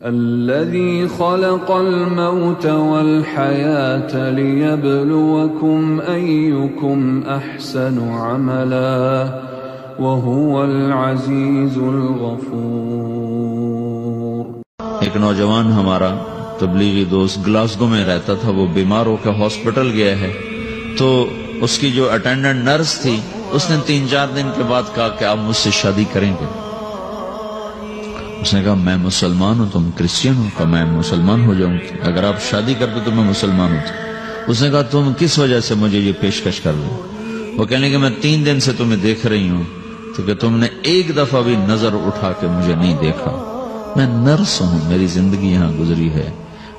الذي خلق الموت والحياة ليبلوكم أيكم أحسن عملا وهو العزيز الغفور. ایک نوجوان ہمارا تبلیغی دوست گلاسگو میں رہتا تھا، وہ بیمار ہو کے ہاسپٹل گیا ہے، تو اس کی جو اٹینڈنٹ نرس تھی اس نے 3-4 دن کے بعد کہا کہ آپ مجھ سے شادی کریں گے؟ اس نے کہا میں مسلمان ہوں، تم کرسچین ہو؟ کہا میں مسلمان ہو جاؤں، اگر آپ شادی کرتے تو میں مسلمان ہوں. اس نے کہا تم کس وجہ سے مجھے یہ پیشکش کر رہے؟ وہ کہنے کہ میں 3 دن سے تمہیں دیکھ رہی ہوں تو کہ تم نے ایک دفعہ بھی نظر اٹھا کے مجھے نہیں دیکھا. میں نرس ہوں، میری زندگی یہاں گزری ہے،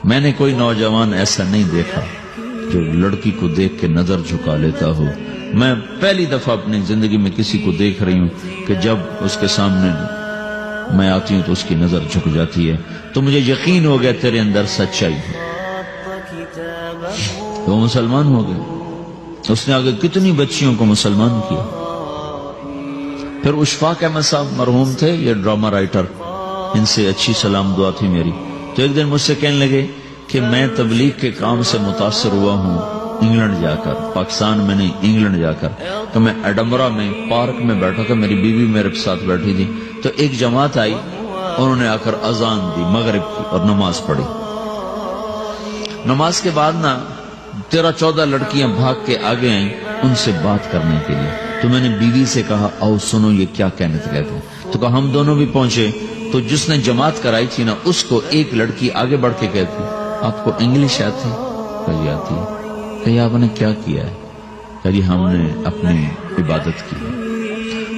میں نے کوئی نوجوان ایسا نہیں دیکھا جو لڑکی کو دیکھ کے نظر جھکا لیتا ہو. میں پہلی دفعہ اپنی زندگی میں کسی کو دیکھ رہی ہوں کہ جب اس کے سامنے میں آتی ہوں تو اس کی نظر جھک جاتی ہے. تو مجھے یقین ہو گیا تیرے اندر سچائی ہے. وہ مسلمان ہو گئے. اس نے آگے کتنی بچیوں کو مسلمان کیا. پھر اشفاق احمد صاحب مرحوم تھے، یہ ڈرامہ رائٹر، ان سے اچھی سلام دعا تھی میری. تو ایک دن مجھ سے کہنے لگے کہ میں تبلیغ کے کام سے متاثر ہوا ہوں انگلینڈ جا کر، پاکستان میں نہیں انگلینڈ جا کر. تو میں ایڈمبرا میں پارک میں بیٹھا تھا، میری بیوی میرے ساتھ بیٹھی تھی. تو ایک جماعت آئی، انہوں نے آ کر اذان دی مغرب کی اور نماز پڑھی. نماز کے بعد 13-14 لڑکیاں بھاگ کے آگے آئیں ان سے بات کرنے کے لیے. تو میں نے بیوی سے کہا آؤ سنو یہ کیا کہنے کہتے ہیں. تو کہا ہم دونوں بھی پہنچے. تو جس نے جماعت کرائی تھی اس کو ایک لڑکی آگے بڑھ کے کہتی آپ کو انگلش آتی؟ کہی آتی ہے. کہی آپ نے کیا کیا ہے؟ کہی ہم نے اپنی عبادت کی.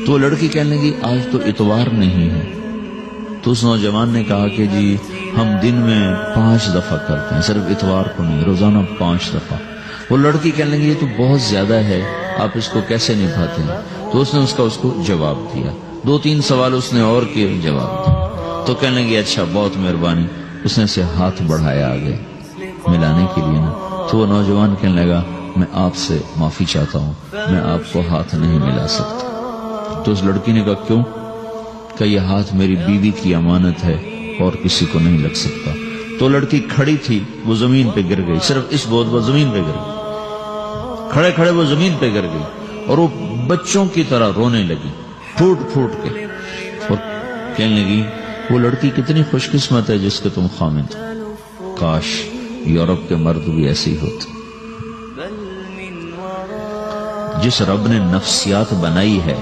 تو وہ لڑکی کہنے لگی آج تو اتوار نہیں ہے. تو اس نوجوان نے کہا کہ جی ہم دن میں 5 دفعہ کرتے ہیں، صرف اتوار کو نہیں، روزانہ 5 دفعہ. وہ لڑکی کہنے لگی یہ تو بہت زیادہ ہے، آپ اس کو کیسے نبھاتے ہیں؟ تو اس نے اس کو جواب دیا. 2-3 سوال اس نے اور کیے، جواب دیا. تو کہنے لگی اچھا بہت مہربانی. اس نے سے ہاتھ بڑھایا آگے ملانے کے لیے تو وہ نوجوان کہنے لگا میں آپ سے معافی چاہتا ہوں، میں آپ کو ہاتھ نہیں ملا سکتا. تو اس لڑکی نے کہا کیوں؟ کہ یہ ہاتھ میری بیوی کی امانت ہے اور کسی کو نہیں لگ سکتا. تو لڑکی کھڑی تھی، وہ زمین پہ گر گئی، صرف اس بوجھ پر زمین پہ گر گئی. کھڑے کھڑے وہ زمین پہ گر گئی اور وہ بچوں کی طرح رونے لگی پھوٹ پھوٹ کے. اور کہنے لگی وہ لڑکی کتنی خوش قسمت ہے جس کے تم خامد ہو، کاش یورپ کے مرد بھی ایسے ہی ہوتے. جس رب نے نفسیات بنائی ہے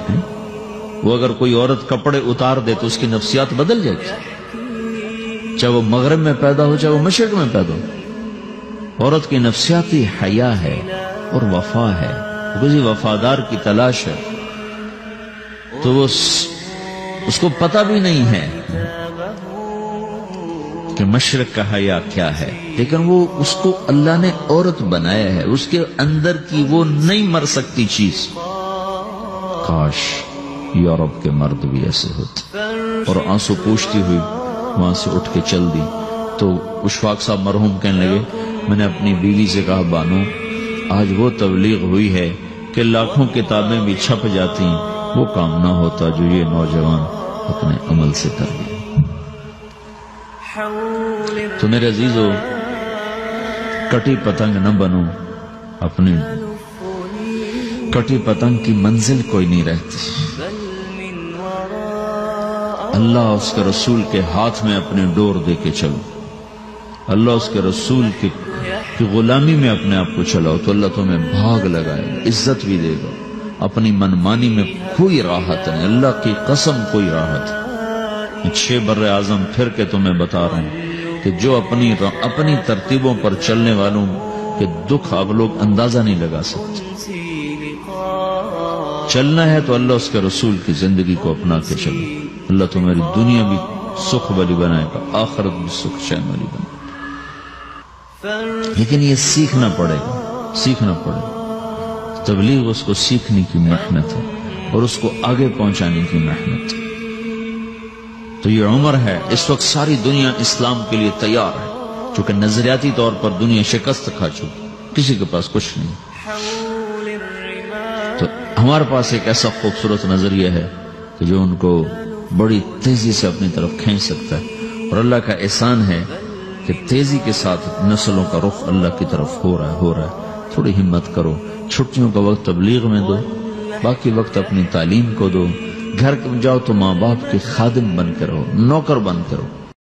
وہ اگر کوئی عورت کپڑے اتار دے تو اس کی نفسیات بدل جاتی، چاہے وہ مغرب میں پیدا ہو چاہے وہ مشرق میں پیدا ہو. عورت کی نفسیاتی حیا ہے اور وفا ہے، کسی وفادار کی تلاش ہے. تو وہ اس کو پتہ بھی نہیں ہے کہ مشرق کا حیا کیا ہے، لیکن وہ اس کو اللہ نے عورت بنایا ہے، اس کے اندر کی وہ نہیں مر سکتی چیز. کاش یورپ کے مرد بھی ایسے ہوتے. اور آنسو پوچھتی ہوئی وہاں سے اٹھ کے چل دی. تو اشفاق صاحب مرحوم کہنے لگے میں نے اپنی بیوی سے کہا بانو آج وہ تبلیغ ہوئی ہے کہ لاکھوں کتابیں بھی چھپ جاتی، وہ کام نہ ہوتا جو یہ نوجوان اپنے عمل سے کر گئے. تو میرے عزیزو کٹی پتنگ نہ بنو، اپنی کٹی پتنگ کی منزل کوئی نہیں رہتی. اللہ اس کے رسول کے ہاتھ میں اپنے ڈور دے کے چلو، اللہ اس کے رسول کی غلامی میں اپنے آپ کو چلاؤ تو اللہ تمہیں بھاگ لگائے، عزت بھی دے گا. اپنی منمانی میں کوئی راحت نہیں، اللہ کی قسم کوئی راحت. 6 بر اعظم پھر کے تمہیں بتا رہا ہوں کہ جو اپنی ترتیبوں پر چلنے والوں کے دکھ آپ لوگ اندازہ نہیں لگا سکتے. چلنا ہے تو اللہ اس کے رسول کی زندگی کو اپنا کے چلو. اللہ تمہاری دنیا بھی سکھ والی بنائے گا، آخرت بھی سکھ چین والی بنائے گا. لیکن یہ سیکھنا پڑے گا، سیکھنا پڑے گا. تبلیغ اس کو سیکھنے کی محنت ہے اور اس کو آگے پہنچانے کی محنت ہے. تو یہ عمر ہے، اس وقت ساری دنیا اسلام کے لیے تیار ہے، چونکہ نظریاتی طور پر دنیا شکست کھا چکی، کسی کے پاس کچھ نہیں. تو ہمارے پاس ایک ایسا خوبصورت نظریہ ہے کہ جو ان کو بڑی تیزی سے اپنی طرف کھینچ سکتا ہے. اور اور اللہ کا احسان ہے کہ تیزی کے ساتھ نسلوں کا رخ اللہ کی طرف ہو رہا ہے. تھوڑی ہمت کرو، چھٹیوں کا وقت تبلیغ میں دو، باقی وقت اپنی تعلیم کو دو. گھر جاؤ تو ماں باپ کے خادم بن کے رہو، نوکر بن کے رہو.